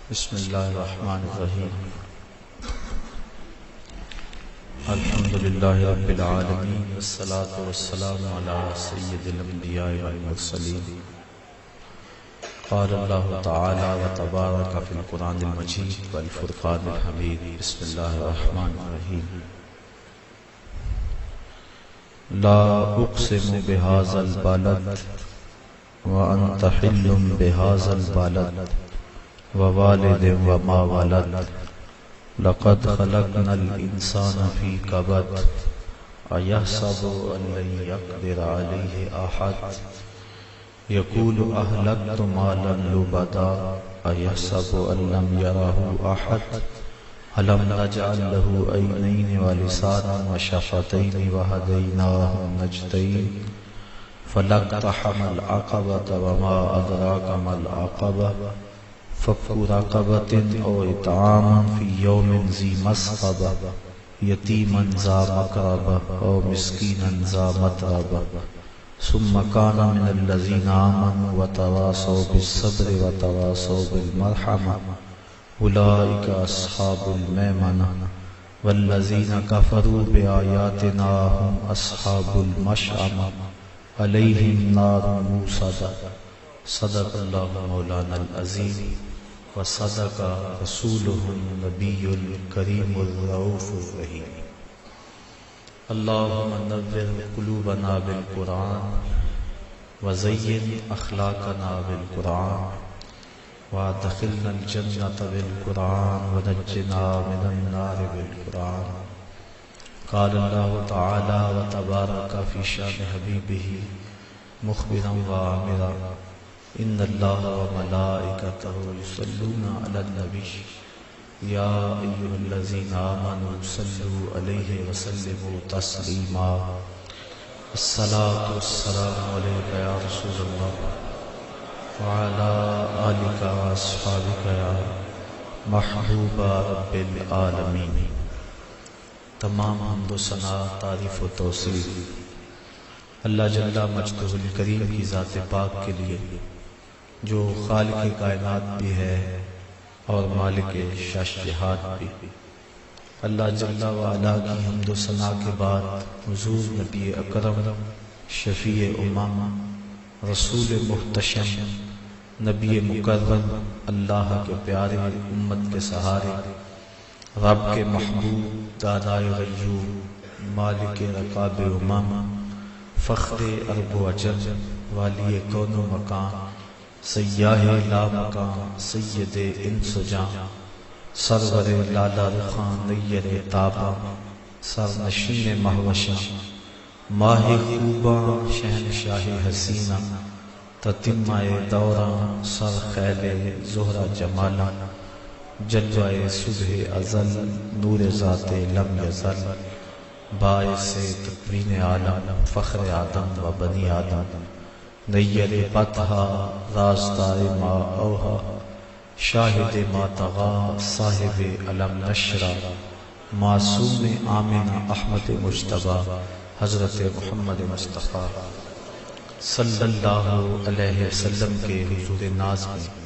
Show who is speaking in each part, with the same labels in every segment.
Speaker 1: بسم اللہ الرحمن الرحیم الحمدللہ رب العالمین والصلاة والسلام علی سید الانبیاء والمرسلین قال اللہ تعالی وتبارک فی القرآن المجید والفرقان الحمید بسم اللہ الرحمن الرحیم لا اقسم بهذا البلد وانت حل بهذا البلد ووالد وما ولد لقد خلقنا الانسان في كبد ايحسب ان لن يقدر عليه احد يقول اهلكت مالا لبدا ايحسب ان لم يره احد ألم نجعل له عينين ولسانا وشفتين وهديناه النجدين فلاقتحم العقبة وما أدراك ما العقبة فك رقبة أو إطعام في يوم ذي مسغبة يتيما ذا مقربة أو مسكينا ذا متربة ثم كان من الذين آمنوا وتواصوا بالصبر وتواصوا بالمرحمة أولئك أصحاب الميمنة والذين كفروا بآياتنا هم أصحاب المشأمة عليهم نار موصدة صدق الله مولانا العظيم وصدق رسوله النبي الكريم الرؤوف الرحيم اللهم نور قلوبنا بالقرآن وزين أخلاقنا بالقرآن وادخلنا الجنة بالقرآن ونجنا من النار بالقرآن قال الله تعالى وتبارك في شان حبيبه مخبرا وآمرا إن الله وملائكته يصلون على النبي يا أيها الذين آمنوا صلوا عليه وسلموا تسليما الصلاة والسلام عليك يا رسول الله وعلى آلك وأصحابك يا محبوب رب العالمین۔ تمام حمد و ثنا، تعریف و توصیف اللہ جل مجدہ الکریم کی ذات پاک کے لیے جو خالق کائنات بھی ہے اور مالک شش جہات بھی۔ اللہ جل وعلا کی حمد و ثنا کے بعد حضور نبی اکرم شفیع امم رسول محتشم نبی مکرم اللہ کے پیارے امت کے سہارے رب کے محبوب دانائے غیوب مالک رقاب امم فخر عرب و عجم والی کون و مکان سیاہ لا مکان سید انس و جان سرور لالا رخان نیر تابا سرنشین مہوشاں ماہ خوباں شہنشاہ حسینہ تتمہ دوراں سر خیل زہرہ جمالا جلوہ صبح ازل نور ذات لم یزل باعث تکوین عالم فخر آدم و بنی آدم نیر پتہا راستہ ما اوہا شاہد ما تغا صاحب علم نشرہ معصوم آمنہ احمد مجتبہ حضرت محمد مصطفیٰ صلی اللہ علیہ وسلم کے حضور ناز میں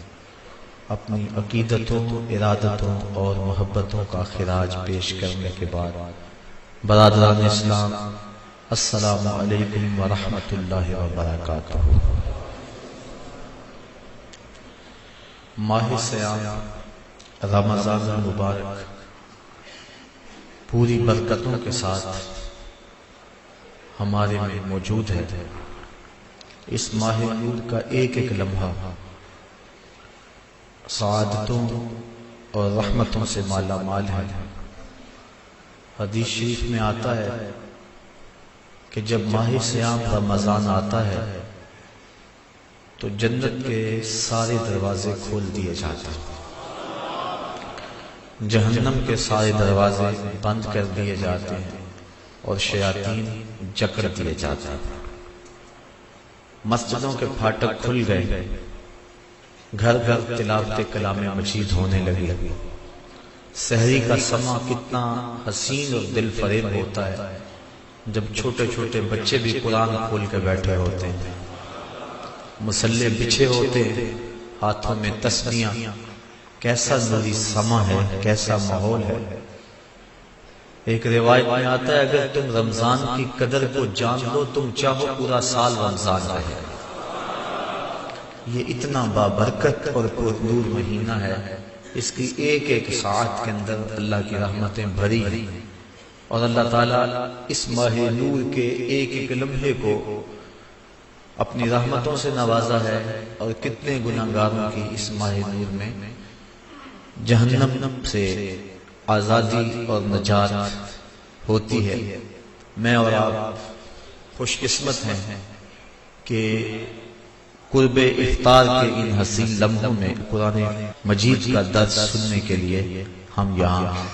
Speaker 1: اپنی عقیدتوں، ارادتوں اور محبتوں کا خراج پیش کرنے کے بعد برادران اسلام السلام علیکم ورحمۃ اللہ وبرکاتہ۔ ماہ سیام رمضان المبارک پوری برکتوں کے ساتھ ہمارے میں موجود ہے۔ اس ماہ نور کا ایک ایک لمحہ سعادتوں اور رحمتوں سے مالا مال ہے۔ حدیث شریف میں آتا ہے کہ جب ماہ سیام رمضان آتا ہے تو جنت کے سارے دروازے کھول دیے جاتے ہیں، جہنم کے سارے دروازے بند کر دیے جاتے ہیں اور شیاطین جکڑ دیے جاتے ہیں۔ مسجدوں کے پھاٹک کھل گئے، گھر گھر تلاوت کلام مجید ہونے لگی۔ سحری کا سماں کتنا حسین اور دل فریب ہوتا ہے جب چھوٹے چھوٹے بچے بھی قرآن کھول کے بیٹھے ہوتے ہیں، مصلے بچھے ہوتے ہیں، ہاتھوں میں تسبیحاں کیسا نوری سما ہے، کیسا ماحول ہے۔ ایک روایت میں آتا ہے اگر تم رمضان کی قدر کو جان لو تم چاہو پورا سال رمضان رہے۔ یہ اتنا بابرکت اور پرنور مہینہ ہے، اس کی ایک ایک ساعت کے اندر اللہ کی رحمتیں بھری ہیں، اور اللہ تعالیٰ اس ماہ نور کے ایک ایک لمحے کو اپنی رحمتوں سے نوازا ہے، اور کتنے گناہگاروں کی اس ماہ نور میں جہنم سے آزادی اور نجات ہوتی ہے۔ میں اور آپ خوش قسمت ہیں کہ قرب افطار کے ان حسین لمحوں میں قرآن مجید کا درس سننے کے لیے ہم یہاں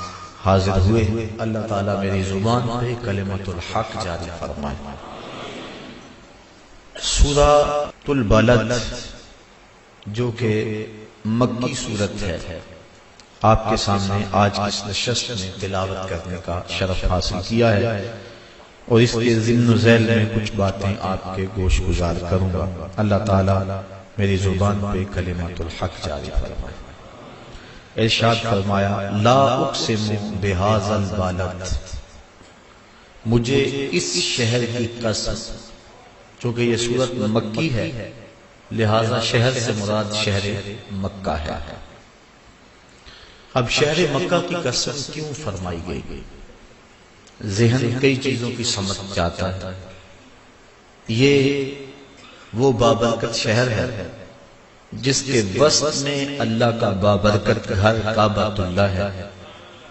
Speaker 1: حاضر ہوئے۔ اللہ تعالیٰ میری زبان پہ کلمۃ الحق جاری فرمائے۔ سورہ البلد جو کہ مکی سورت ہے، آپ کے سامنے آج اس نشست میں تلاوت کرنے کا شرف حاصل کیا ہے، اور اس کے ضمن و ذیل میں کچھ باتیں آپ کے گوش گزار کروں گا۔ اللہ تعالیٰ میری زبان پہ کلمۃ الحق جاری فرمائے۔ ارشاد فرمایا لا اقسم بہذا البلد، مجھے اس شہر کی قسم، چونکہ یہ سورت مکی ہے لہذا شہر سے مراد شہر مکہ ہے۔ اب شہر مکہ کی قسم کیوں فرمائی گئی؟ ذہن کئی چیزوں کی سمجھ جاتا ہے۔ یہ وہ بابرکت شہر ہے جس کے وسط میں اللہ کا بابرکت گھر کعبۃ اللہ ہے،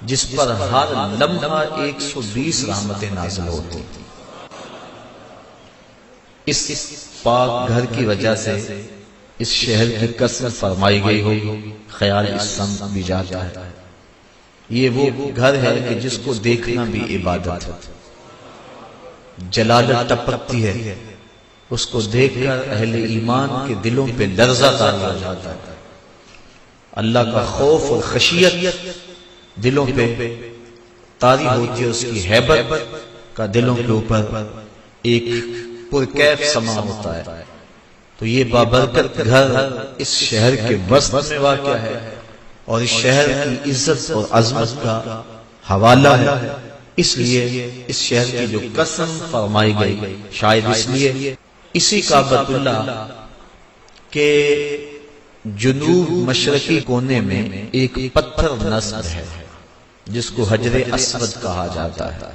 Speaker 1: جس پر ہر لمحہ 120 رحمتیں نازل ہوتی۔ اس پاک گھر کی وجہ سے اس شہر کی قسم فرمائی گئی ہوگی، خیال اس سمت بھی جاتا ہے۔ یہ وہ گھر ہے کہ جس کو دیکھنا بھی عبادت ہے، جلالت ٹپکتی ہے، اس کو دیکھ کر اہل ایمان کے دلوں پہ لرزہ طاری ہو جاتا ہے، اللہ کا خوف اور خشیت دلوں پہ طاری ہوتی ہے، اس کی ہیبت کا دلوں کے اوپر ایک پرکیف سما ہوتا ہے۔ تو یہ بابرکت گھر اس شہر کے وسط میں واقع ہے، اور اس شہر کی عزت اور عظمت کا حوالہ ہے، اس لیے اس شہر کی جو قسم فرمائی گئی شاید اس لیے اسی کعبۃ اللہ کے جنوب مشرقی کونے میں ایک پتھر نصب ہے جس کو حجر اسود کہا جاتا ہے۔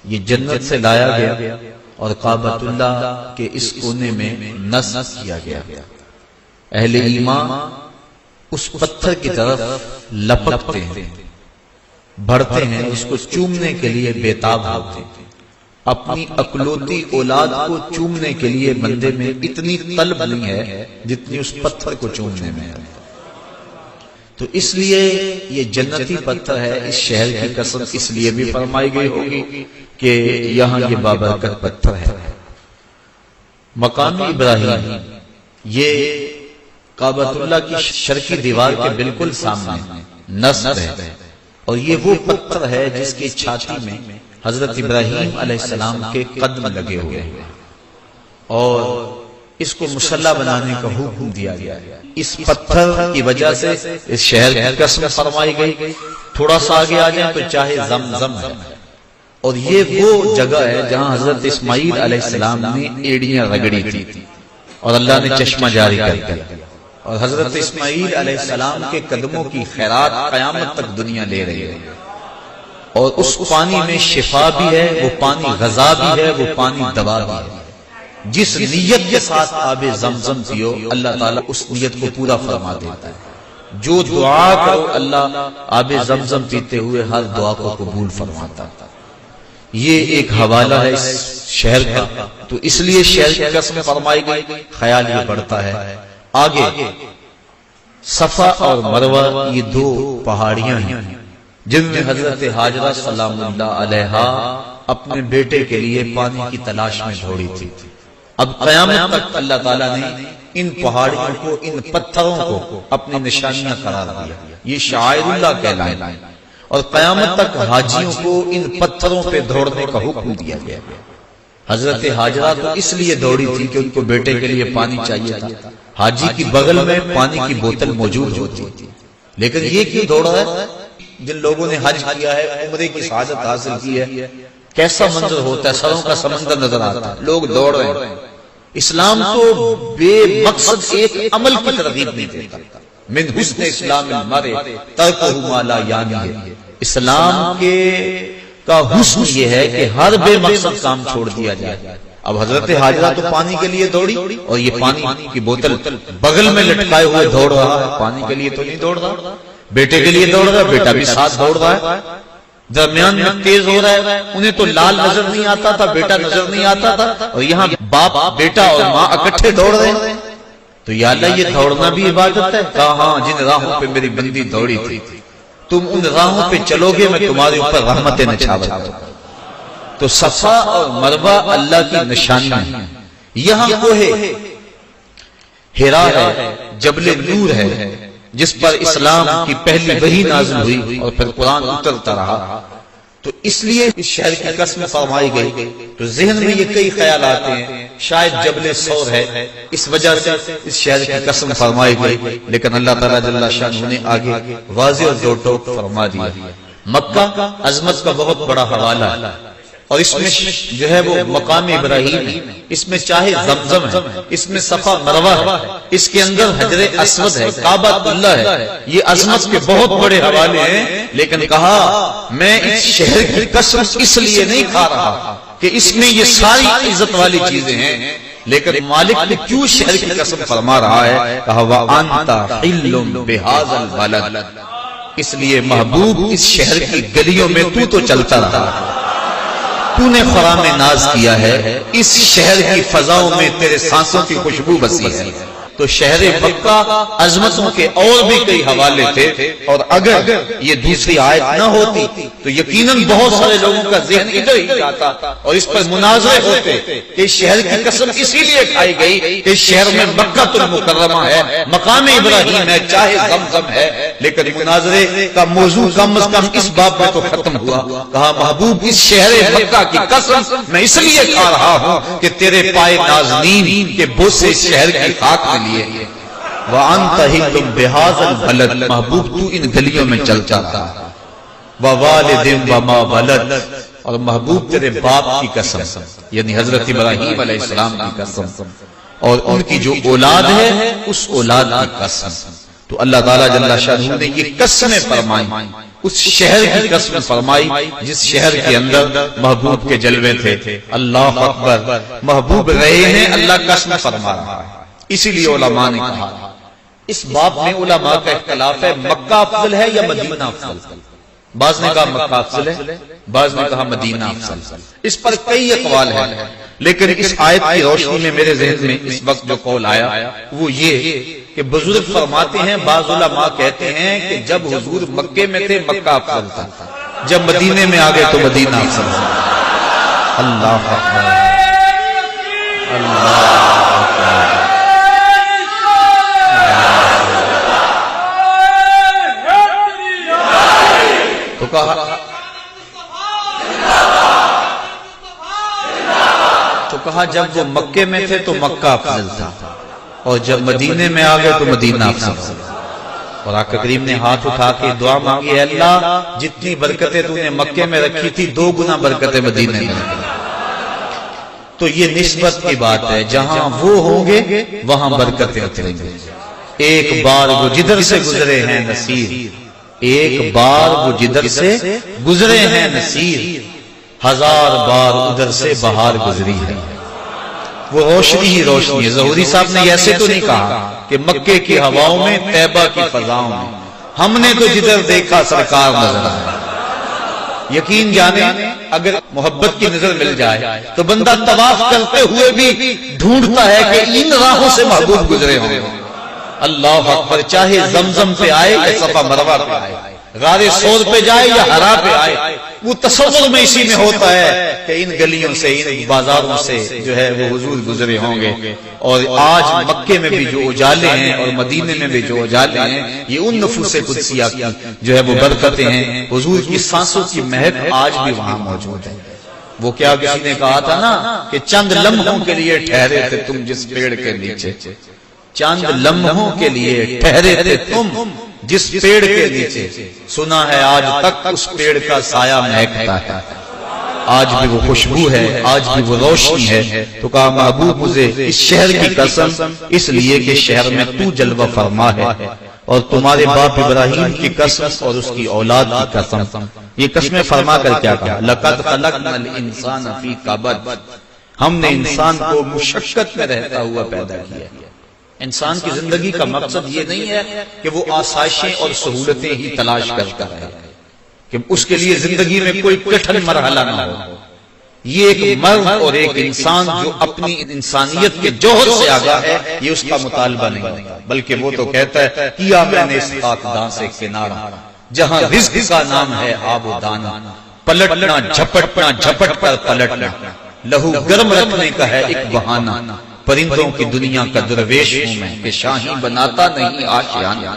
Speaker 1: یہ جنت سے لایا گیا اور کعبۃ اللہ کے اس کونے میں نصب کیا گیا۔ اہل ایمان اس پتھر کی طرف لپکتے ہیں، بڑھتے ہیں، اس کو چومنے کے لیے بےتاب ہوتے ہیں۔ اپنی اکلوتی اولاد کو چومنے کے لیے بندے میں اتنی طلب نہیں ہے جتنی اس پتھر کو چومنے میں ہے۔ تو اس لیے یہ جنتی پتھر ہے۔ اس شہر کی قسم اس لیے بھی فرمائی گئی ہوگی کہ یہاں یہ بابرکت پتھر ہے۔ مقام ابراہیم یہ کعبۃ اللہ کی شرقی دیوار کے بالکل سامنے نصب ہے، اور یہ وہ پتھر ہے جس کی چھاتی میں حضرت ابراہیم علیہ السلام کے قدم لگے ہوئے ہیں، اور اس کو مصلی بنانے کا حکم دیا گیا ہے۔ اس پتھر کی وجہ سے اس شہر کی قسم فرمائی گئی۔ تھوڑا سا آگے آ جائیں تو چاہے زمزم ہے، اور یہ وہ جگہ ہے جہاں حضرت اسماعیل علیہ السلام نے ایڑیاں رگڑی تھی اور اللہ نے چشمہ جاری کر دیا، اور حضرت اسماعیل علیہ السلام کے قدموں کی خیرات قیامت تک دنیا لے رہی ہے، اور اس پانی میں شفا بھی ہے، وہ پانی غذا بھی ہے، وہ پانی دوا بھی ہے۔ جس نیت کے ساتھ آب زمزم پیو اللہ تعالیٰ اس نیت کو پورا فرما دیتا ہے۔ جو دعا کرو اللہ آب زمزم پیتے ہوئے ہر دعا کو قبول فرماتا ہے۔ یہ ایک حوالہ ہے اس شہر کا، تو اس لیے شہر کی قسم فرمائی گئی۔ خیال یہ بڑھتا ہے آگے صفا اور مروہ یہ دو پہاڑیاں ہیں جن میں حضرت حاجرہ سلام اللہ علیہا اپنے بیٹے کے لیے پانی کی تلاش میں دوڑی تھی۔ اب قیامت تک اللہ تعالیٰ نے ان پہاڑیوں کو، ان پتھروں کو اپنی نشانیاں قرار دیا، یہ شعائر اللہ کہلائیں، اور قیامت تک حاجیوں کو ان پتھروں پہ دوڑنے کا حکم دیا گیا۔ حضرت حاجرہ تو اس لیے دوڑی تھی کہ ان کو بیٹے کے لیے پانی چاہیے تھا۔ حاجی کی بغل میں پانی کی بوتل موجود ہوتی تھی، لیکن یہ کیوں دوڑ رہا ہے؟ جن لوگوں نے حج کیا ہے، عمرے کی سعادت حاصل کی ہے، کیسا منظر ہوتا ہے، سروں کا سمندر نظر آتا ہے، لوگ دوڑ رہے ہیں۔ اسلام تو بے مقصد ایک عمل کی ترغیب نہیں دیتا۔ من حسن اسلام المرء ترکہ ما لا یعنی، اسلام کا حسن یہ ہے کہ ہر بے مقصد کام چھوڑ دیا جائے۔ اب حضرت حاجرہ تو پانی کے لیے دوڑی، اور یہ پانی کی بوتل بغل میں لٹکائے ہوئے دوڑ رہا ہے، پانی کے لیے تو نہیں دوڑ رہا، بیٹے کے لیے دوڑ رہا ہے، بیٹا بھی ساتھ دوڑ رہا ہے، درمیان میں تیز ہو رہا ہے، انہیں تو لال نظر نہیں آتا تھا، بیٹا نظر نہیں آتا تھا، اور یہاں باپ بیٹا اور ماں اکٹھے دوڑ رہے ہیں۔ تو یا اللہ یہ دوڑنا بھی عبادت ہے؟ کہا ہاں، جن راہوں پہ میری بندی دوڑی تھی تم ان راہوں پہ چلو گے، میں تمہارے اوپر رحمتیں نچھاور کروں۔ تو صفا اور مروہ اللہ کی نشانی ہے۔ یہاں کوہ حرا ہے، جبل نور ہے، جس پر اسلام کی پہلی وحی نازل ہوئی اور پھر قرآن اترتا رہا، تو اس لیے اس شہر کی قسم فرمائی گئی۔ تو ذہن میں یہ کئی خیال آتے ہیں، شاید جبل ثور ہے، اس وجہ سے اس شہر کی قسم فرمائی گئی، لیکن اللہ تعالیٰ جل شانہ نے آگے واضح اور دو ٹوک فرما دیا۔ مکہ عظمت کا بہت بڑا حوالہ ہے، اور اس میں جو ہے وہ مقام ابراہیم ہے، اس میں چاہے زمزم ہے، اس میں صفا مروہ ہے، اس کے اندر حجر اسود ہے، کعبہ اللہ ہے، یہ عظمت کے بہت بڑے حوالے ہیں۔ لیکن کہا میں اس شہر کی قسم اس لیے نہیں کھا رہا کہ اس میں یہ ساری عزت والی چیزیں ہیں، لیکن مالک نے کیوں شہر کی قسم فرما رہا ہے؟ کہا وَأَنْتَ حِلٌّ بِهَذَا الْبَلَدِ، اس لیے محبوب اس شہر کی گلیوں میں تو چلتا رہا، تو نے خرام ناز کیا ہے، اس شہر کی فضاؤں میں تیرے سانسوں کی خوشبو بسی ہے۔ تو شہر مکہ عظمتوں کے اور بھی کئی حوالے تھے، اور اگر یہ دوسری آیت نہ ہوتی تو یقیناً بہت سارے لوگوں کا ذہن ادھر ہی جاتا اور اس پر مناظرے ہوتے کہ شہر کی قسم اسی لیے کھائی گئی کہ شہر میں مکہ المکرمہ ہے، مقام ابراہیم ہے، چاہے زمزم ہے، لیکن مناظرے کا موضوع کم از کم اس باب میں تو ختم ہوا۔ کہا محبوب اس شہر مکہ کی قسم میں اس لیے کھا رہا ہوں کہ تیرے پائے نازنین کے بوسے اس شہر کی خاک میں لیے۔ وَأَنْتَ حِلٌّ بِهَذَا الْبَلَدِ، محبوب تو ان گلیوں میں چلتا تھا۔ وَوَالِدٍ وَمَا وَلَدَ، اور محبوب تیرے باپ کی قسم، یعنی حضرت ابراہیم علیہ السلام کی قسم، اور ان کی جو اولاد ہے اس اولاد کی قسم۔ تو اللہ تعالیٰ جل شانہ نے یہ قسمیں فرمائی، اس شہر کی قسم فرمائی جس شہر کے اندر محبوب کے جلوے تھے۔ اللہ اکبر، محبوب رہے ہیں، اللہ قسم فرما رہا ہے۔ اسی لیے علماء نے کہا، اس باب میں علماء کا اختلاف ہے مکہ افضل ہے یا مدینہ افضل۔ بعض نے کہا مکہ افضل ہے، بعض نے کہا مدینہ افضل، اس پر کئی اقوال ہیں، لیکن اس آیت کی روشنی میں میرے ذہن میں اس وقت جو قول آیا وہ یہ کہ بزرگ فرماتے ہیں، بعض علماء کہتے ہیں کہ جب حضور مکے میں تھے مکہ افضل تھا، جب مدینے میں آ گئے تو مدینہ افضل تھا۔ اللہ اکبر، اللہ تو کہا جب وہ مکے میں تھے تو مکہ افضل تھا، اور جب مدینے میں آ گئے تو مدینہ افضل تھا۔ اور آقا کریم نے ہاتھ اٹھا کے دعا مانگی، اے اللہ جتنی برکتیں تو نے مکے میں رکھی تھی 2 گنا برکتیں مدینے میں رکھی۔ تو یہ نسبت کی بات ہے، جہاں وہ ہوں گے وہاں برکتیں اتریں گی۔ ایک بار وہ جدھر سے گزرے ہیں نصیر، ایک بار وہ جدھر سے گزرے ہیں نصیر، 1000 بار ادھر سے بہار گزری ہے۔ وہ روشنی ہی روشنی ہے۔ ظہوری صاحب نے ایسے تو نہیں کہا کہ مکے کی ہواؤں میں، طیبہ کی فضاؤں میں، ہم نے تو جدھر دیکھا سرکار نظر آیا۔ یقین جانے اگر محبت کی نظر مل جائے تو بندہ طواف کرتے ہوئے بھی ڈھونڈتا ہے کہ ان راہوں سے محبوب گزرے ہوں۔ اللہ اکبر، چاہے زمزم پہ آئے یا صفا مروہ پہ آئے، غار ثور پہ جائے یا حرا پہ آئے، وہ تصور میں اسی میں ہوتا ہے کہ ان گلیوں سے، ان بازاروں سے جو ہے وہ حضور گزرے ہوں گے۔ اور آج مکے میں بھی جو اجالے ہیں اور مدینے میں بھی جو اجالے ہیں، یہ ان نفوس قدسیہ کی جو ہے وہ برکتیں ہیں۔ حضور کی سانسوں کی مہک آج بھی وہاں موجود ہے۔ وہ کیا کسی نے کہا تھا نا کہ چند لمحوں کے لیے ٹھہرے تھے تم جس پیڑ کے نیچے، چند لمحوں کے لیے ٹھہرے تھے تم جس پیڑ کے نیچے سنا ہے آج تک اس پیڑ کا سایہ مہکتا ہے، آج بھی وہ خوشبو ہے، آج بھی وہ روشنی ہے۔ تو کہا محبوب مجھے اس شہر کی قسم، اس لیے کہ شہر میں تو جلوہ فرما ہے، اور تمہارے باپ ابراہیم کی قسم اور اس کی اولاد کی قسم۔ یہ قسمیں فرما کر کیا کہا؟ لَقَدْ خَلَقْنَا الْإِنسَانَ فِي كَبَدٍ، ہم نے انسان کو مشقت میں رہتا ہوا پیدا کیا۔ انسان کی زندگی کا مقصد یہ نہیں ہے کہ وہ آسائشیں اور سہولتیں ہی تلاش کرتا ہے، کہ اس کے لیے زندگی میں کوئی کٹھن مرحلہ نہ ہو۔ یہ ایک مرد اور ایک انسان جو اپنی انسانیت کے جوہر سے آگاہ ہے، یہ اس کا مطالبہ نہیں ہوتا، بلکہ وہ تو کہتا ہے کیا میں نے اس خاکدان سے کنارہ، جہاں رزق کا نام ہے آب و دانہ، پلٹنا جھپٹنا جھپٹ کر پلٹنا، لہو گرم رکھنے کا ہے ایک بہانہ، پرندوں کی دنیا کا درویش ہوں میں کہ شاہی بناتا نہیں آشیانہ۔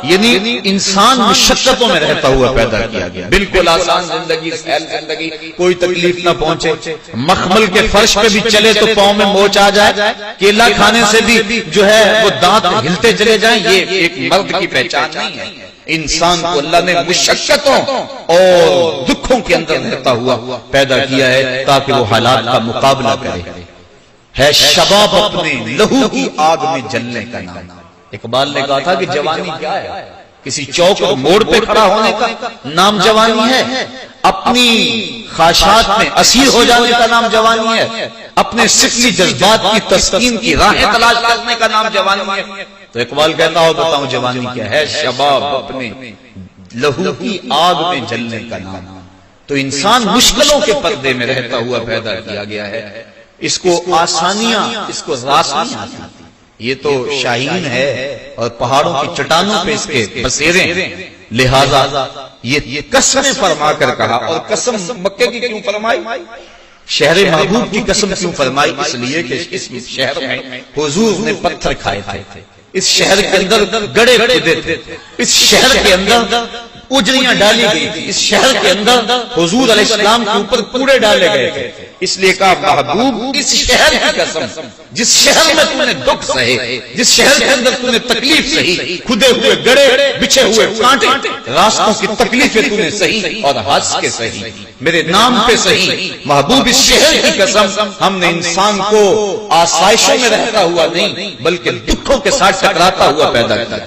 Speaker 1: یعنی انسان مشقتوں میں رہتا ہوا پیدا کیا گیا، بالکل آسان زندگی، سہل زندگی، کوئی تکلیف نہ پہنچے، مخمل کے فرش پہ بھی چلے تو پاؤں میں موچ آ جائے، کیلا کھانے سے بھی جو ہے وہ دانت ہلتے چلے جائیں، یہ ایک مرد کی پہچان نہیں ہے۔ انسان کو اللہ نے مشقتوں اور دکھوں کے اندر رہتا ہوا پیدا کیا ہے تاکہ وہ حالات کا مقابلہ کرے۔ ہے شباب اپنے لہو کی آگ میں جلنے کا نام۔ اقبال نے کہا تھا کہ جوانی کیا ہے؟ کسی چوک اور موڑ پہ کھڑا ہونے کا نام جوانی ہے، اپنی خواہشات میں اسیر ہو جانے کا نام جوانی ہے، اپنے سفلی جذبات کی تسکین کی راہیں تلاش کرنے کا نام جوانی ہے۔ تو اقبال کہتا ہو بتاؤں جوانی کیا ہے؟ شباب اپنے لہو کی آگ میں جلنے کا نام۔ تو انسان مشکلوں کے پردے میں رہتا ہوا پیدا کیا گیا ہے، اس کو آسانیاں، اس کو راسانیاں، یہ تو شاہین ہے اور پہاڑوں کی چٹانوں پہ اس کے بسیرے، لہذا یہ قسمیں فرما کر کہا۔ اور قسم مکے کی کیوں فرمائی؟ شہر محبوب کی قسم کیوں فرمائی؟ اس لیے کہ اس شہر میں حضور نے پتھر کھائے تھے، اس شہر کے اندر گڑے کھودے تھے، اس شہر کے اندر اجڑیاں ڈالی گئی تھی، اس شہر کے اندر حضور علیہ السلام کے اوپر کوڑے ڈالے گئے تھے، اس لیے کہا محبوب اس شہر کی قسم، جس شہر میں تم نے دکھ سہے، جس شہر کے اندر تم نے تکلیف سہی، کھدے ہوئے گڑے، بچھے ہوئے کانٹے، راستوں کی تکلیفیں تم نے سہی اور ہنس کے سہی، میرے نام پہ سہی۔ محبوب اس شہر کی قسم، ہم نے انسان کو آسائشوں میں رہتا ہوا نہیں بلکہ دکھوں کے ساتھ ٹکراتا ہوا پیدا کیا۔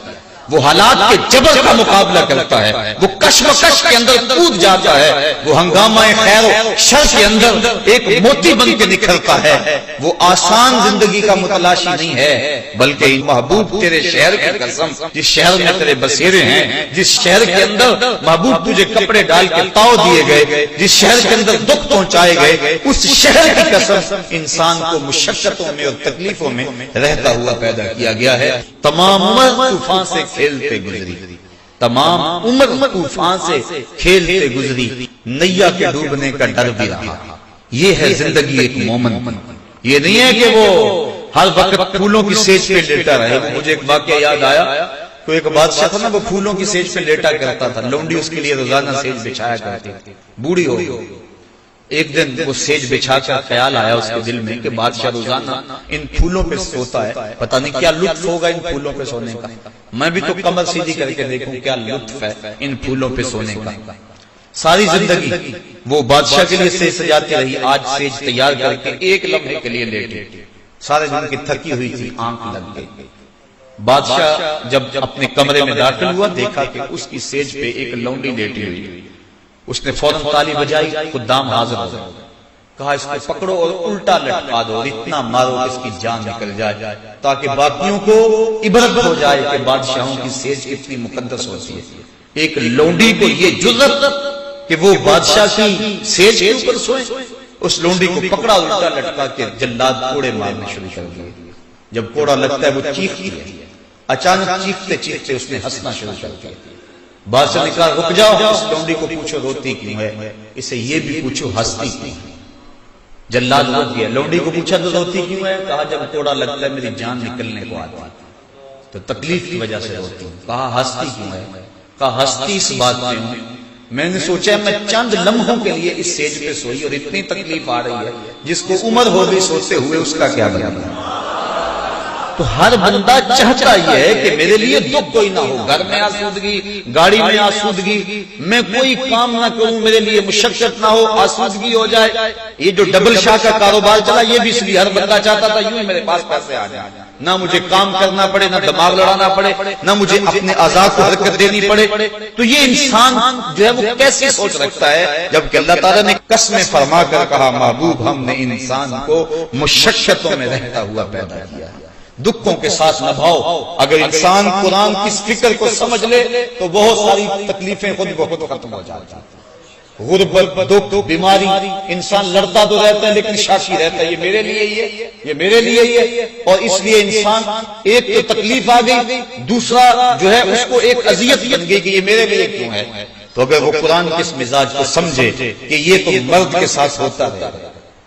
Speaker 1: وہ حالات کے جبر کا مقابلہ کرتا ہے، وہ کشمکش کے اندر کود جاتا ہے، وہ ہنگامہ خیر و شر کے اندر ایک موتی بن کے نکھرتا ہے۔ وہ آسان زندگی کا متلاشی نہیں ہے بلکہ محبوب تیرے شہر کی قسم، جس شہر میں تیرے بسیرے ہیں، جس شہر کے اندر محبوب تجھے کپڑے ڈال کے تاؤ دیے گئے، جس شہر کے اندر دکھ پہنچائے گئے، اس شہر کی قسم انسان کو مشقتوں میں اور تکلیفوں میں رہتا ہوا پیدا کیا گیا ہے۔ تمام عمر طوفان سے کھیلتے گزری، تمام عمر طوفان سے کھیلتے گزری، نیا کے ڈوبنے کا ڈر بھی رہا۔ یہ ہے زندگی ایک مومن، یہ نہیں ہے کہ وہ ہر وقت پھولوں کی سیج پہ لیٹا رہے۔ مجھے ایک واقعہ یاد آیا، تو ایک بادشاہ تھا نا، وہ پھولوں کی سیج پہ لیٹا کرتا تھا، لونڈی اس کے لیے روزانہ سیج بچھایا کرتی تھی، بوڑھی ہو گئی۔ ایک دن وہ سیج بچھا کر خیال آیا اس کے دل میں کہ بادشاہ روزانہ ان پھولوں پہ سوتا ہے، پتہ نہیں کیا لطف ہوگا ان پھولوں پہ سونے کا، میں بھی تو کمر سیدھی کر کے دیکھوں کیا لطف ہے ان پھولوں پہ سونے کا۔ ساری زندگی وہ بادشاہ کے لیے سیج سجاتی رہی، آج سیج تیار کر کے ایک لمحے کے لیے لیٹی، سارے دن کی تھکی ہوئی تھی، آنکھ لگ گئی۔ بادشاہ جب اپنے کمرے میں داخل ہوا، دیکھا کہ اس کی سیج پہ ایک لونڈی لیٹی ہوئی، اس نے فوراً تالی بجائی، خدام حاضر ہو گئے، کہا اس کو پکڑو اور الٹا لٹکا دو اور اتنا مارو کہ اس کی جان نکل جائے، تاکہ باقیوں کو عبرت ہو جائے کہ بادشاہوں کی سیج کتنی مقدس ہوتی ہے۔ ایک لونڈی کو یہ جرأت کہ وہ بادشاہ کی سیج کے اوپر سوئے، اس لونڈی کو پکڑا، الٹا لٹکا کے جلاد کوڑے مارنے شروع کر دیے۔ جب کوڑا لگتا ہے وہ چیختی ہے، اچانک چیختے چیختے اس نے ہنسنا شروع کر دیا۔ بادشاہ نے کہا رک جاؤ، اس لونڈی کو پوچھو روتی کیوں ہے، اسے یہ بھی پوچھو ہنستی کیوں ہے۔ جلاد روک گیا، لونڈی کو پوچھا تو روتی کیوں ہے، کہا جب کوڑا لگتا ہے میری جان نکلنے کو آتی تو تکلیف کی وجہ سے روتی ہوں۔ کہا ہنستی کیوں ہے، کہا ہنستی اس بات پہ ہوں، میں نے سوچا میں چند لمحوں کے لیے اس سیج پہ سوئی اور اتنی تکلیف آ رہی ہے، جس کو عمر ہو گئی سوتے ہوئے اس کا کیا بنے گا۔
Speaker 2: تو ہر بندہ چاہتا یہ ہے کہ میرے لیے دکھ کوئی نہ ہو، گھر میں آسودگی، گاڑی میں آسودگی، میں کوئی کام نہ کروں میرے لیے مشقت نہ ہو، آسودگی ہو جائے۔ یہ جو ڈبل شاہ کا کاروبار چلا یہ بھی اس لیے ہر بندہ چاہتا تھا یوں ہی میرے پاس پیسے آ جائیں، نہ مجھے کام کرنا پڑے، نہ دماغ لڑانا پڑے، نہ مجھے اپنے اعضاء کو حرکت دینی پڑے۔ تو یہ انسان جو ہے وہ کیسی سوچ رکھتا ہے، جبکہ اللہ تعالیٰ نے قسمیں فرما کر کہا محبوب ہم نے انسان کو مشقتوں میں رہتا ہوا پیدا کیا ہے، دکھوں کے ساتھ نبھاؤ۔ اگر انسان قرآن کی اس فکر کو سمجھ لے تو بہت ساری تکلیفیں خود بخود ختم ہو جاتی ہیں۔ غربت، دکھ، بیماری، انسان لڑتا تو رہتا ہے لیکن شاکی رہتا ہے، یہ میرے لیے ہی ہے، یہ میرے لیے ہی ہے۔ اور اس لیے انسان ایک تو تکلیف آ گئی، دوسرا جو ہے اس کو ایک اذیت بن گئی کہ یہ میرے لیے کیوں ہے۔ تو اگر وہ قرآن کے اس مزاج کو سمجھے کہ یہ تو مرد کے ساتھ ہوتا ہے،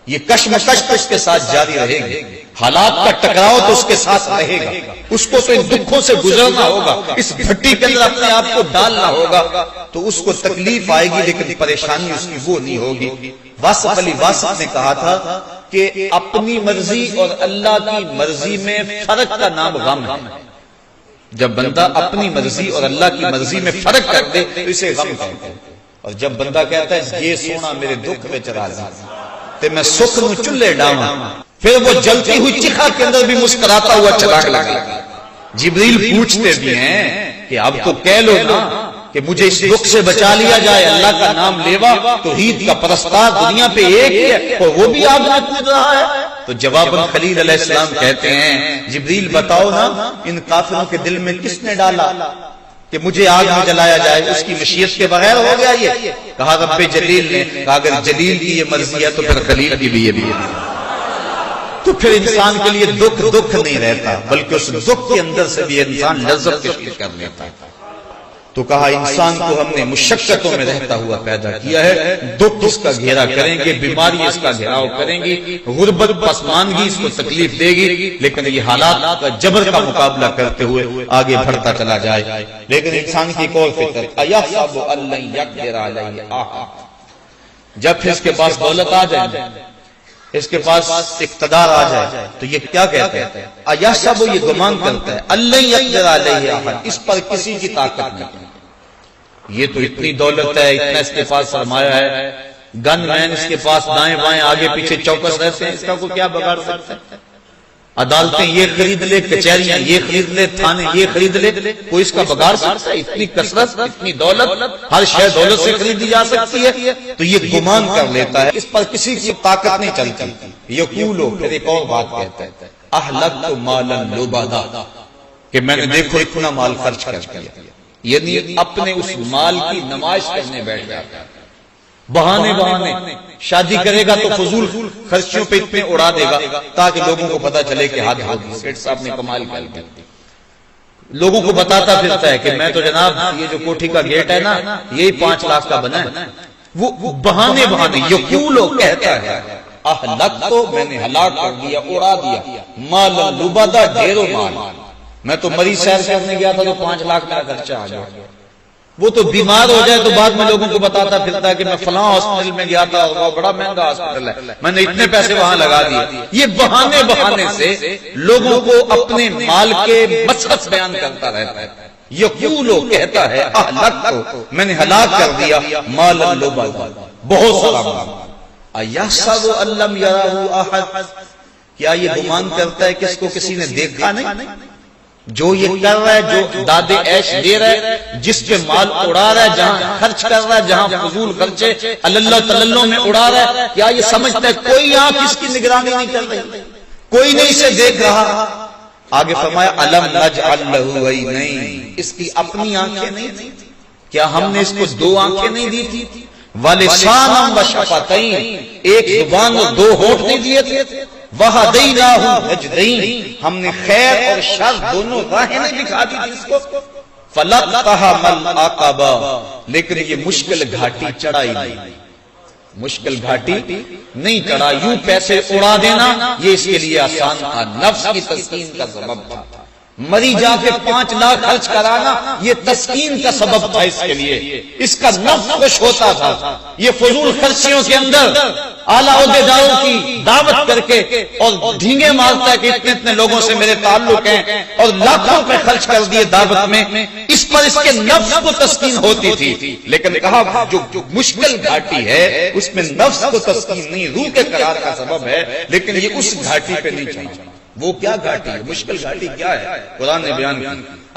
Speaker 2: یہ کشمکش تو اس کے ساتھ جاری رہے گی، حالات کا ٹکراؤ تو اس کے ساتھ رہے گا، اس کو تو ان دکھوں سے گزرنا ہوگا، اس بھٹی کے اندر اپنے آپ کو ڈالنا ہوگا، تو اس کو تکلیف آئے گی لیکن پریشانی اس کی وہ نہیں ہوگی۔ واصف علی واصف نے کہا تھا کہ اپنی مرضی اور اللہ کی مرضی میں فرق کا نام غم ہے۔ جب بندہ اپنی مرضی اور اللہ کی مرضی میں فرق کر دے تو اسے غم کہتے ہیں، اور جب بندہ کہتا ہے یہ سونا میرے دکھ میں چلا جا تے میں سکھ نو چلے ڈاواں، پھر وہ جلتی ہوئی چکھا کے اندر بھی مسکراتا ہوا چلا لگا۔ جبریل پوچھتے بھی ہیں کہ اب تو کہہ لو نا کہ مجھے اس دکھ سے بچا لیا جائے، اللہ کا نام لیوا، توحید کا پرستار دنیا پہ ایک ہی ہے اور وہ بھی آگ میں کود رہا ہے۔ تو جواباً خلیل علیہ السلام کہتے ہیں جبریل بتاؤ نا ان کافروں کے دل میں کس نے ڈالا کہ مجھے آگ میں جلایا جائے، اس کی مشیت کے بغیر ہو گیا یہ؟ کہا رب جلیل نے، کہا اگر جلیل کی یہ مرضی ہے تو پھر خلیل کی بھی یہ بھی ہے۔ تو پھر انسان کے لیے دکھ نہیں رہتا، بلکہ اس دکھ کے اندر سے بھی انسان لذت تشکیل کر لیتا ہے۔ تو کہا انسان کو ہم نے مشقتوں میں رہتا ہوا پیدا کیا ہے، دکھ اس کا گھیرا کریں گے، بیماری اس کا گھیراؤ کریں گی، غربت پسماندگی اس کو تکلیف دے گی، لیکن یہ حالات کا جبر کا مقابلہ کرتے ہوئے آگے بڑھتا چلا جائے۔ لیکن انسان کی ایک اور فطرت ایحسب ان لن یقدر علیہ احد، جب پھر اس کے پاس دولت آ جائے، اس کے پاس اقتدار آ جائے تو یہ کیا کہتے ہیں؟ ایحسب، یہ گمان کرتا ہے ان لن یقدر علیہ احد، اس پر کسی کی طاقت نہیں، یہ تو اتنی دولت ہے، اتنا اس کے پاس سرمایہ ہے، گن مین اس کے پاس دائیں بائیں آگے پیچھے چوکس رہتے ہیں، اس کا کوئی کیا بگاڑ سکتا ہے؟ عدالتیں یہ خرید لے، کچہریاں یہ خرید لے، تھانے یہ خرید لے، کوئی اس کا بگاڑ سکتا ہے؟ اتنی کثرت، اتنی دولت، ہر شے دولت سے خریدی جا سکتی ہے، تو یہ گمان کر لیتا ہے، اس پر کسی کی طاقت نہیں چلتی۔ یقولو، پھر ایک اور بات کہتا ہے اہلکت مالا لبدا، کہ میں نے دیکھو اتنا مال خرچ کر دیا، یعنی اپنے اس مال کی نمائش کرنے بیٹھ جاتا ہے، بہانے شادی کرے گا تو فضول خرچیوں پہ اتنے اڑا دے گا تاکہ لوگوں کو پتا چلے کہ حد ہوگی، سیٹ صاحب نے کمال کر دیا، لوگوں کو بتاتا پھرتا ہے کہ میں تو جناب یہ جو کوٹھی کا گیٹ ہے نا یہی 5 لاکھ کا بنا ہے، وہ بہانے یقولو کہتا ہے اہلک، تو میں نے ہلاک کر دیا، اڑا دیا، مال لبدا، ڈھیروں مال، میں تو مریض سیر کرنے گیا تھا تو 5 لاکھ میرا خرچہ آ گیا، وہ تو بیمار ہو جائے تو بعد میں لوگوں کو بتاتا پھرتا ہے کہ میں فلاں ہاسپٹل میں گیا تھا، وہ بڑا مہنگا ہاسپٹل ہے، میں نے اتنے پیسے وہاں لگا دیے۔ یہ بہانے سے لوگوں کو اپنے مال کے مصرف بیان کرتا رہتا ہے۔ یقولو کہتا ہے اہلک، میں نے ہلاک کر دیا، مال لبدا، بہت سارا مال۔ ایحسب ان لم یرہ احد، کیا یہ گمان کرتا ہے کہ اس کو کسی نے دیکھا نہیں؟ جو یہ کر رہا ہے، جو دادے عیش دے رہا ہے، جس پہ مال اڑا رہا ہے، جہاں خرچ کر رہا ہے، جہاں فضول خرچے اللہ تللوں میں اڑا رہا ہے، کیا یہ سمجھتا ہے کوئی آنکھ اس کی نگرانی نہیں کر رہی، کوئی نہیں اسے دیکھ رہا؟ آگے فرمایا الم نجعل لہ عینین، اس کی اپنی آنکھیں نہیں تھی؟ کیا ہم نے اس کو 2 آنکھیں نہیں دی تھی؟ ولسانا وشفتین، ایک زبان اور 2 ہونٹ نہیں دیے تھے؟ وہدیناہ نجدین، ہم نے خیر اور شر دونوں راہیں نہیں دکھا دی تھی اس کو؟ فلقتحم العقبہ، لیکن یہ مشکل گھاٹی چڑھائی نہیں، مشکل گھاٹی نہیں چڑھا، یوں پیسے اڑا دینا یہ اس کے لیے آسان تھا، نفس کی تسکین کا سبب تھا۔ مری جا کے 5 لاکھ خرچ کرانا یہ تسکین کا سبب تھا اس کے لیے، اس کا نفس خوش ہوتا تھا۔ یہ فضول خرچیوں کے اندر اعلیٰ عہدیداروں کی دعوت کر کے اور ڈھینگے مارتا ہے کہ اتنے اتنے لوگوں سے میرے تعلق ہیں، اور لاکھوں روپے خرچ کر دیے دعوت میں، اس پر اس کے نفس کو تسکین ہوتی تھی۔ لیکن کہا جو مشکل گھاٹی ہے اس میں نفس کو تسکین نہیں، روح کے قرار کا سبب ہے، لیکن یہ اس گھاٹی پہ نہیں چاہیے۔ وہ کیا گھاٹی ہے، مشکل گھاٹی کیا ہے، قرآن نے بیان کی۔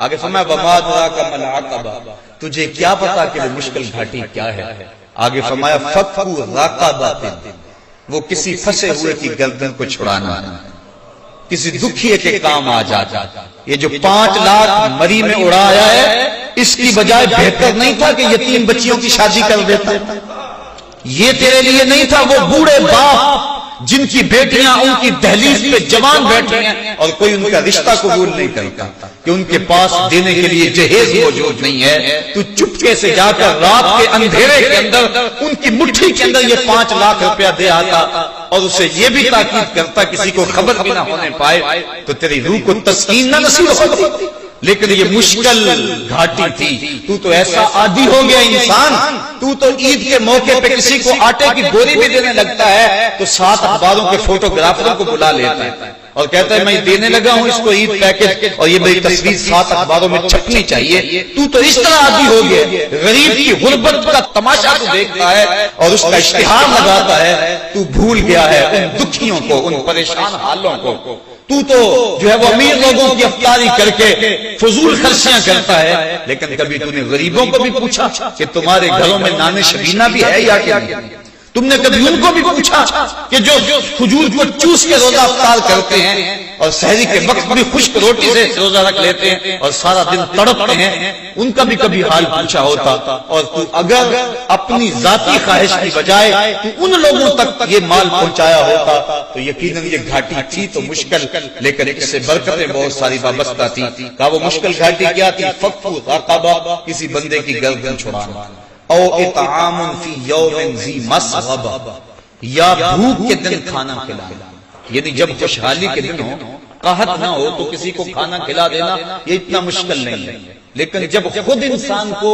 Speaker 2: آگے فرمایا وما ادراک ما العقبہ، تجھے کیا پتا کہ وہ مشکل گھاٹی کیا ہے۔ آگے فرمایا فک رقبۃ، وہ کسی پھنسے ہوئے کی گردن کو چھڑانا ہے، کسی دکھیے کے کام آ جاتا۔ یہ جو 5 لاکھ مری میں اڑایا ہے، اس کی بجائے بہتر نہیں تھا کہ یتیم بچیوں کی شادی کر دیتا؟ یہ تیرے لیے نہیں تھا وہ بوڑھے باپ جن کی بیٹیاں ان کی دہلیز پہ جوان بیٹھی ہیں اور کوئی ان کا رشتہ قبول نہیں کرتا کہ ان کے پاس دینے کے لیے جہیز موجود نہیں ہے، تو چپکے سے جا کر رات کے اندھیرے کے اندر ان کی مٹھی کے اندر یہ 5 لاکھ روپیہ دے آتا اور اسے یہ بھی تاکید کرتا کسی کو خبر بھی نہ ہونے پائے، تو تیری روح کو تسکین نہ نصیب ہوتی۔ لیکن یہ مشکل گھاٹی تھی، تو ایسا عادی ہو گیا انسان، تو عید کے موقع پہ کسی کو آٹے کی بوری بھی دینے لگتا ہے تو 7 اخباروں کے فوٹوگرافروں کو بلا لیتا ہے اور کہتا ہے میں دینے لگا ہوں اس کو عید پیکج اور یہ میری تصویر 7 اخباروں میں چھپنی چاہیے۔ تو اس طرح عادی ہو گیا، غریب کی غربت کا تماشا تو دیکھتا ہے اور اس کا اشتہار لگاتا ہے، تو بھول گیا ہے ان دکھیوں کو، ان پریشان حالوں کو۔ تو جو ہے وہ امیر لوگوں کی افطاری کر کے فضول خرچیاں کرتا ہے، لیکن کبھی تو نے غریبوں کو بھی پوچھا کہ تمہارے گھروں میں نان شبینہ بھی ہے یا کیا؟ تم نے کبھی ان کو بھی پوچھا کہ جو کھجور کو چوس کے روزہ افطار کرتے ہیں اور سحری کے وقت بھی خشک روٹی سے روزہ رکھ لیتے ہیں اور سارا دن تڑپتے ہیں، ان کا بھی کبھی حال پوچھا ہوتا؟ اور تو اگر اپنی ذاتی خواہش کی بجائے تو ان لوگوں تک یہ مال پہنچایا ہوتا تو یقیناً یہ گھاٹی تھی تو مشکل، لیکن اس سے برکتیں بہت ساری وابستہ تھی۔ کہا وہ مشکل گھاٹی کیا تھی؟ فک رقبہ، کسی بندے کی گردن چھڑانا، او اطعام فی یوم ذی مسغبہ، یا بھوک کے دن کھانا کھلانا، یعنی جب خوشحالی کے دن ہو، قحط نہ ہو تو کسی کو کھانا کھلا دینا یہ اتنا مشکل نہیں ہے، لیکن جب خود انسان کو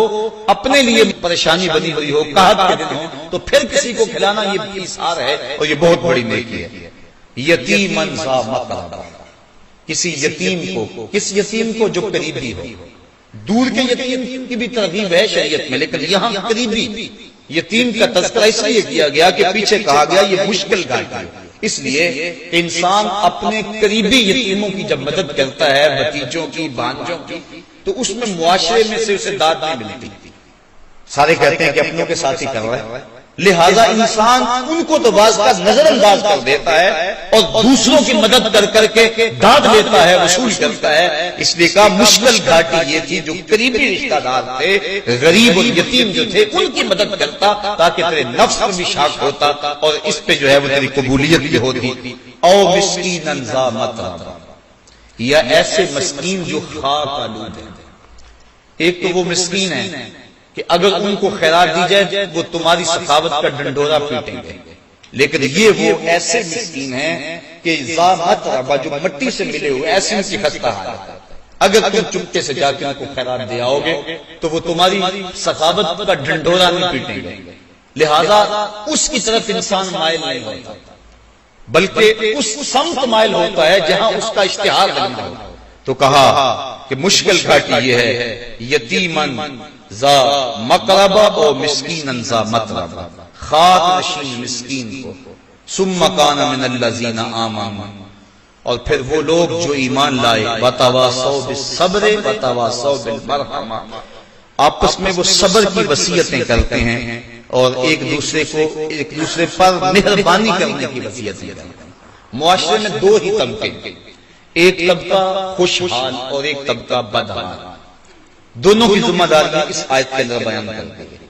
Speaker 2: اپنے لیے پریشانی بنی ہوئی ہو، قحط کے دن ہو، تو پھر کسی کو کھلانا یہ ایثار ہے اور یہ بہت بڑی نیکی ہے۔ یتیمن ذا مقربہ، کسی یتیم کو، کس یتیم کو؟ جو قریبی ہو۔ دور کے یتیم کی بھی ترغیب ہے شریعت میں، لیکن یہاں قریبی یتیم کا تذکرہ اس لیے کیا گیا کہ پیچھے کہا گیا یہ مشکل گھاٹی ہے، اس لیے کہ انسان اپنے قریبی یتیموں کی جب مدد کرتا ہے، بھتیجوں کی، بھانجوں کی، تو اس میں معاشرے میں سے اسے داد نہیں ملتی۔ سارے کہتے ہیں کہ اپنوں کے ساتھ ہی کر رہا ہے، لہذا انسان ان کو تو بعض کا نظر انداز کر دیتا ہے اور دوسروں کی مدد کر کر کے داد لیتا ہے، وصول کرتا ہے۔ اس لیے کہا مشکل گھاٹی یہ تھی جو قریبی رشتہ دار تھے، غریب اور یتیم جو تھے، ان کی مدد کرتا تاکہ تیرے نفس میں بھی شاک ہوتا اور اس پہ جو ہے وہ تیری قبولیت بھی ہوتی۔ او مسکینن ذا متربہ، یا ایسے مسکین جو خاک آلود ہیں۔ ایک تو وہ مسکین ہے کہ اگر ان کو خیرات دی جائے وہ تمہاری سخاوت کا ڈنڈورا پیٹیں گے، لیکن یہ وہ ایسے مسکین ہیں کہ ذا متربہ، جو مٹی سے ملے ہوئے، ایسے ان کی خستہ حالت ہے، اگر تم چپکے سے جا کے ان کو خیرات دے آؤ گے تو وہ تمہاری سخاوت کا ڈنڈورا نہیں پیٹیں گے، لہذا اس کی طرف انسان مائل نہیں ہوتا بلکہ اس سمت مائل ہوتا ہے جہاں اس کا اشتہار لگنا ہوتا۔ تو کہا کہ مشکل گھاٹی یہ ہے، یتیمن ذا مقربہ او مسکینن ذا متربہ، خاک نشین مسکین کو، ثم کان من الذین آمنوا، اور پھر وہ لوگ جو ایمان لائے، وتواصوا بالصبر وتواصوا بالمرحمہ، آپس میں وہ صبر کی وصیتیں کرتے ہیں اور ایک دوسرے پر مہربانی کرنے کی وصیتیں کرتے ہیں۔ معاشرے میں دو ہی طبقے، ایک طبقہ خوشحال اور ایک طبقہ بدحال، دونوں کی ذمہ داری اس آیت کے اندر بیان کرتے ہیں۔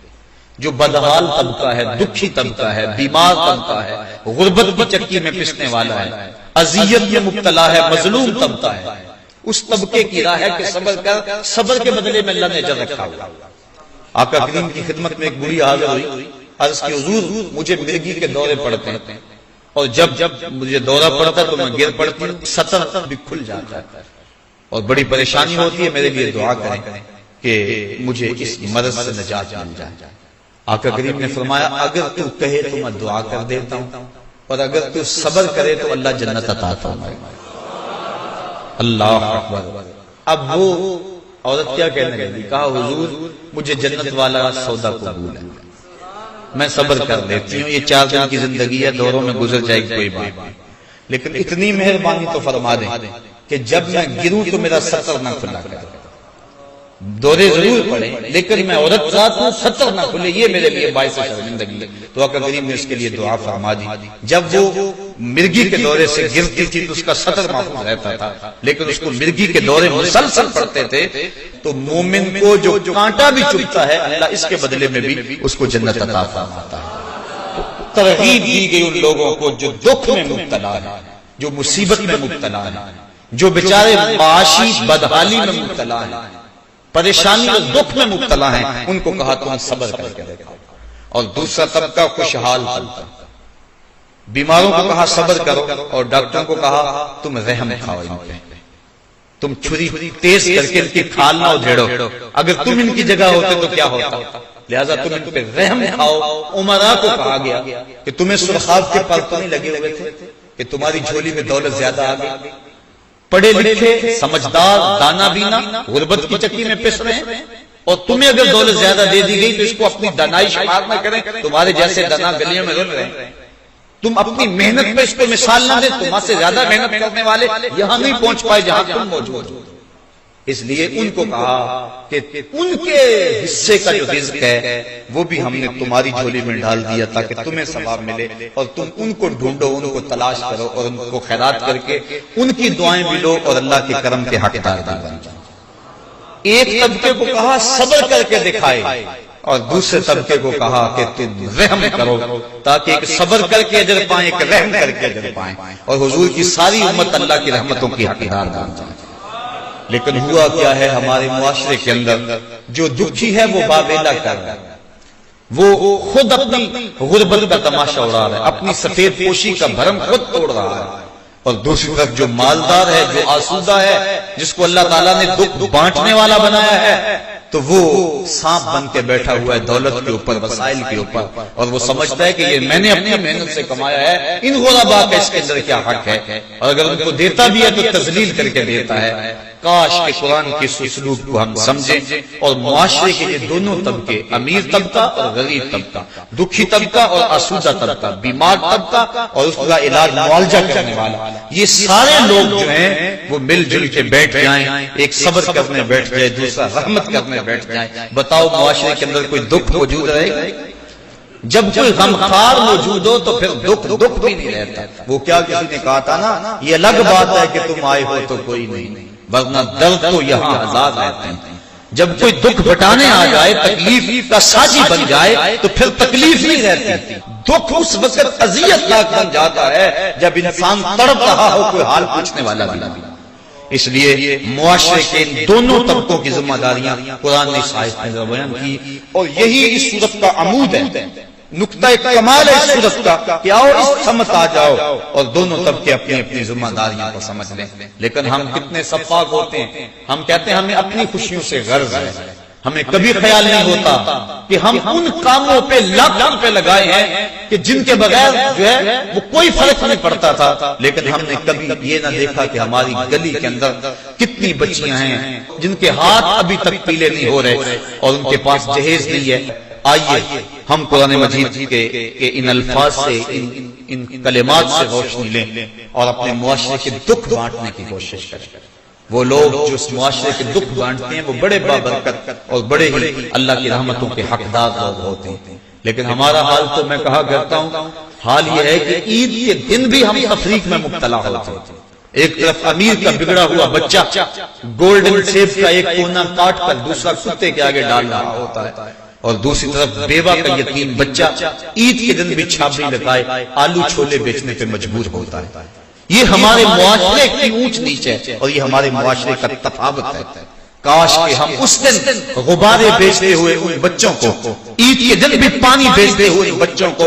Speaker 2: جو بدحال طبقہ ہے، دکھی طبقہ ہے، بیمار طبقہ ہے، غربت کی چکی میں پسنے والا ہے، اذیت میں مبتلا ہے، مظلوم طبقہ ہے، اس طبقے کی راہ ہے کہ صبر کر، صبر کے بدلے میں اللہ نے اجر رکھا ہوا۔ آقا کریم کی خدمت میں ایک بوڑھی حاضر ہوئی، عرض کی حضور مجھے مرگی کے دورے پڑتے ہیں اور جب مجھے دورہ پڑتا تو میں گر پڑتی ہوں، سطر بھی کھل جاتا ہے اور بڑی پریشانی ہوتی ہے، میرے لیے دعا کریں کہ مجھے اس مرض سے نجات مل جائے۔ آقا کریم نے فرمایا اگر تو کہے تو میں دعا کر دیتا ہوں، اور اگر تو صبر کرے تو اللہ جنت عطا فرمائے۔ اللہ اکبر۔ اب وہ عورت کیا کہنے لگی؟ کہا حضور مجھے جنت والا سودا قبول ہے، میں صبر کر لیتی ہوں، یہ 4 دن کی زندگی ہے، دوروں میں گزر جائے گی، کوئی بات نہیں، لیکن اتنی مہربانی تو فرما دیں کہ جب میں گروں تو میرا سطر نہ کھلا کرے۔ دورے ضرور پڑے لیکن میں عورت ذات ہوں، سطر نہ کھلے، یہ میرے لیے باعث شرمندگی ہے۔ تو آقا کریم نے اس کے لیے دعا فرما دی۔ جب وہ مرگی کے دورے سے گرتی تھی تو اس کا سطر محفوظ رہتا تھا، لیکن اس کو مرگی کے دورے مسلسل پڑتے تھے تو مومن کو جو کانٹا بھی چبھتا ہے اللہ اس کے بدلے میں بھی اس کو جنت عطا فرماتا ہے۔ ترغیب دی گئی ان لوگوں کو جو دکھ میں مبتلا ہے، جو مصیبت میں مبتلا ہے، جو بیچارے معاشی بدحالی میں مبتلا ہیں، پریشانی اور دکھ میں مبتلا ہیں، ان کو کہا تم صبر کر کے دیکھو۔ اور دوسرا طبقہ خوشحال طبقہ، بیماروں کو کہا صبر کرو، اور ڈاکٹروں کو کہا تم رحم کھاؤ ان پہ، تم چھری تیز کر کے ان کی کھال نہ ادھیڑو، اگر تم ان کی جگہ ہوتے تو کیا ہوتا، لہذا تم ان پہ رحم کھاؤ۔ عمراء کو کہا گیا کہ تمہیں سرخاب کے پر تو نہیں لگے ہوئے تھے کہ تمہاری جھولی میں دولت زیادہ آ گئی؟ پڑھے لکھے سمجھدار دانا بینا غربت کی چکی میں پس رہے ہیں، اور تمہیں اگر دولت زیادہ دے دی گئی تو اس کو اپنی دانائی شمار نہ کریں، تمہارے جیسے دانا گلیوں میں رل رہے ہیں، تم اپنی محنت پہ اس کو مثال نہ دیں، تمہاں سے زیادہ محنت کرنے والے یہاں نہیں پہنچ پائے جہاں تم موجود ہو۔ اس لیے ان کو کہا کہ ان کے حصے کا جو رزق ہے وہ بھی ہم نے تمہاری جھولی میں ڈال دیا تاکہ تمہیں ثواب ملے، اور تم ان کو ڈھونڈو، ان کو تلاش کرو، اور ان کو خیرات کر کے ان کی دعائیں بھی لو اور اللہ کے کرم کے حقدار بن جاؤ۔ ایک طبقے کو کہا صبر کر کے دکھائے، اور دوسرے طبقے کو کہا کہ تم رحم کرو تاکہ ایک صبر کر کے اجر پائیں، ایک رحم کر کے اجر پائیں، اور حضور کی ساری امت اللہ کی رحمتوں کی حقدار بن جائے۔ لیکن ہوا کیا ہے ہمارے معاشرے کے اندر، جو دکھی ہے وہ باویلا کر رہا ہے، وہ خود اپنی غربت کا تماشا اڑا رہا ہے، اپنی سفید پوشی کا بھرم خود توڑ رہا ہے، اور دوسری طرف جو مالدار ہے، جو آسودہ ہے، جس کو اللہ تعالیٰ نے دکھ بانٹنے والا بنایا ہے، تو وہ سانپ بن کے بیٹھا ہوا ہے دولت کے اوپر، وسائل کے اوپر، اور وہ سمجھتا ہے کہ یہ میں نے اپنی محنت سے کمایا ہے، ان غرباء کا اس کے اندر کیا حق ہے، اور اگر ان کو دیتا بھی ہے تو تذلیل کر کے دیتا ہے۔ کاش کہ قرآن کے اس اسلوب کو ہم سمجھیں اور معاشرے کے یہ دونوں طبقے، امیر طبقہ اور غریب طبقہ، دکھی طبقہ اور آسودہ طبقہ، بیمار طبقہ اور اس کا علاج معالجہ کرنے والا، یہ سارے لوگ جو ہیں وہ مل جل کے بیٹھ جائیں، ایک صبر کرنے بیٹھ جائے، دوسرا رحمت کرنے بیٹھ جائیں۔ بتاؤ معاشرے کے اندر کوئی دکھ موجود رہے گا؟ جب کوئی غمخوار موجود ہو تو پھر دکھ بھی نہیں رہتا۔ وہ کیا کسی نے کہا تھا نا، یہ الگ بات ہے کہ تم آئے ہو تو کوئی نہیں، ورنہ درد تو یہاں ہزار رہتے ہیں۔ جب کوئی دکھ بٹانے آ جائے، تکلیف کا ساجی بن جائے تو پھر تکلیف نہیں رہتی۔ دکھ اس وقت اذیت ناک بن جاتا ہے جب انسان تڑپ رہا ہو، کوئی حال پوچھنے والا بھی نہیں۔ اس لیے معاشرے کے ان دونوں طبقوں کی ذمہ داریاں قرآن نے اس آیت میں بیان کی، اور یہی اس سورت کا عمود ہے، نقطہ کمال ہے اس سورت کا کہ آؤ اس سمت آ جاؤ اور دونوں طبقے اپنی اپنی ذمہ داریوں کو سمجھ لیں۔ لیکن ہم کتنے شفاف ہوتے ہیں، ہم کہتے ہیں ہمیں اپنی خوشیوں سے غرض ہے، ہمیں کبھی خیال نہیں ہوتا کہ ہم ان کاموں پہ لاکھ روپے لگائے ہیں کہ جن کے بغیر جو ہے وہ کوئی فرق نہیں پڑتا تھا، لیکن ہم نے کبھی یہ نہ دیکھا کہ ہماری گلی کے اندر کتنی بچیاں ہیں جن کے ہاتھ ابھی تک پیلے نہیں ہو رہے اور ان کے پاس جہیز نہیں ہے۔ آئیے ہم قرآن مجید کے ان الفاظ سے، ان کلمات سے روشنی لیں اور اپنے معاشرے کے دکھ بانٹنے کی کوشش کریں۔ وہ لوگ جو اس معاشرے کے دکھ بانٹتے ہیں وہ بڑے بابرکت اور بڑے ہی اللہ کی رحمتوں کے حقدار لوگ ہوتے ہیں، لیکن ہمارا حال تو میں کہا کرتا ہوں، حال یہ ہے کہ عید کے دن بھی ہم تفریق میں مبتلا ہوتے ہیں۔ ایک طرف امیر کا بگڑا ہوا بچہ گولڈن سیب کا ایک کونا کاٹ کر دوسرا کتے کے آگے ڈال رہا ہوتا ہے، اور دوسری طرف بیوہ کا یتیم بچہ عید کے دن بھی چھاپڑی لگائے آلو چھولے بیچنے پہ مجبور ہوتا ہے۔ یہ ہمارے معاشرے کی اونچ نیچ ہے اور یہ ہمارے معاشرے کا تفاوت ہے۔ کاش کہ ہم اس دن غبارے بیچتے ہوئے ان بچوں کو، عید کے دن بھی پانی بیچتے ہوئے ان بچوں کو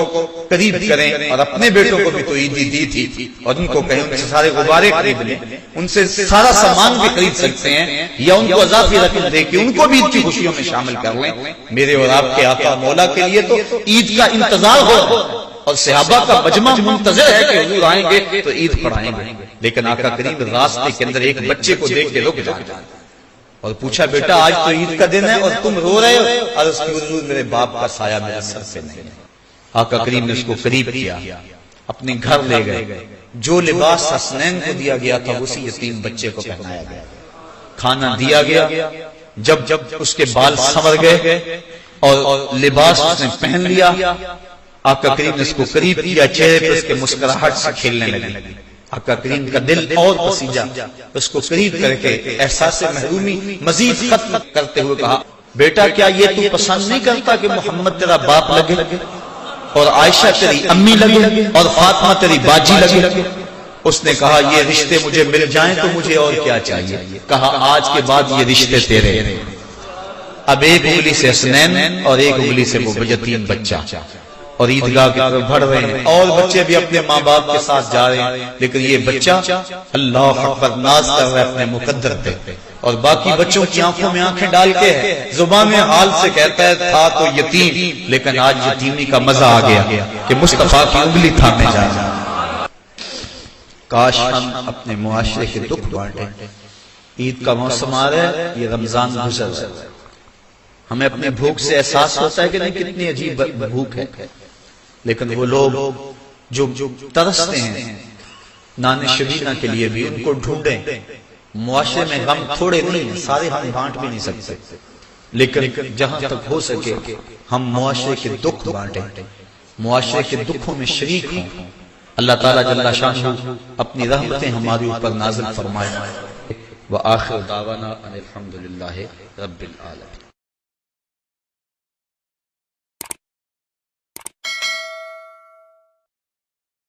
Speaker 2: قریب کریں، اور اپنے بیٹوں کو بھی تو عیدی دی تھی، اور ان کو کہیں ان سے سارے غبارے خرید لیں، ان سے سارا سامان بھی خرید سکتے ہیں، یا ان کو اضافی رقم دے کے ان کو بھی عید کی خوشیوں میں شامل کر لیں۔ میرے اور آپ کے آقا مولا کے لیے تو عید کا انتظار ہو رہا ہے، اور صحابہ کا مجمع منتظر ہے کہ حضور آئیں گے تو عید پڑھائیں گے، لیکن آقا کریم راستے کے اندر ایک بچے کو دیکھ کے رک جائیں اور پوچھا بیٹا آج تو عید کا دن ہے اور تم رو رہے ہو؟ عرض کی حضور میرے باپ کا سایہ میرے سر سے نہیں ہے۔ آقا کریم نے اس کو قریب کیا، اپنے گھر لے گئے، جو لباس حسنین کو دیا گیا تھا اسی یتیم بچے کو پہنایا گیا، کھانا دیا گیا، جب اس کے بال سنور گئے اور لباس اس نے پہن لیا، آقا کریم نے اس کو قریب کیا، چہرے پر اس کے مسکراہٹ سے کھیلنے لگی۔ آقا کریم کا دل اور پسیجا، اس کو قریب کر کے احساس محرومی مزید ختم کرتے ہوئے کہا بیٹا کیا یہ تو پسند نہیں کرتا کہ محمد تیرا باپ لگے اور عائشہ تیری امی لگے اور فاطمہ تیری باجی لگے؟ اس نے کہا یہ رشتے مجھے مل جائیں تو مجھے اور کیا چاہیے؟ کہا آج کے بعد یہ رشتے تیرے۔ اب ایک انگلی سے حسنین اور ایک انگلی سے وہ یتیم بچہ، اور عیدگاہ کی طرف بڑھ رہے ہیں، اور بچے بھی اپنے ماں باپ کے ساتھ جا رہے ہیں، لیکن یہ بچہ اللہ اکبر ناز کر رہا ہے اپنے مقدر پہ، اور باقی بچوں کی آنکھوں میں آنکھیں ڈال کے زبان میں حال سے کہتا ہے تھا تو یتیم، لیکن آج یتیمی کا مزہ آ گیا کہ مصطفیٰ کی انگلی تھامے جائے۔ کاش ہم اپنے معاشرے کے دکھ بانٹیں۔ عید کا موسم آ رہا ہے، یہ رمضان گزر رہا ہے، ہمیں اپنے بھوک سے احساس ہوتا ہے کہ نہیں کتنی عجیب بھوک ہے، لیکن وہ لوگ جو ترستے ہیں نان شبینہ کے لیے بھی ان کو ڈھونڈیں۔ معاشرے میں غم تھوڑے نہیں ہیں، سارے ہم بانٹ بھی نہیں سکتے، لیکن جہاں تک ہو سکے ہم معاشرے کے دکھ بانٹیں، معاشرے کے دکھوں میں شریک ہوں۔ اللہ تعالیٰ جل شانہ اپنی رحمتیں ہمارے اوپر نازل فرمائے۔ وآخر دعوانا ان الحمدللہ رب العالمین۔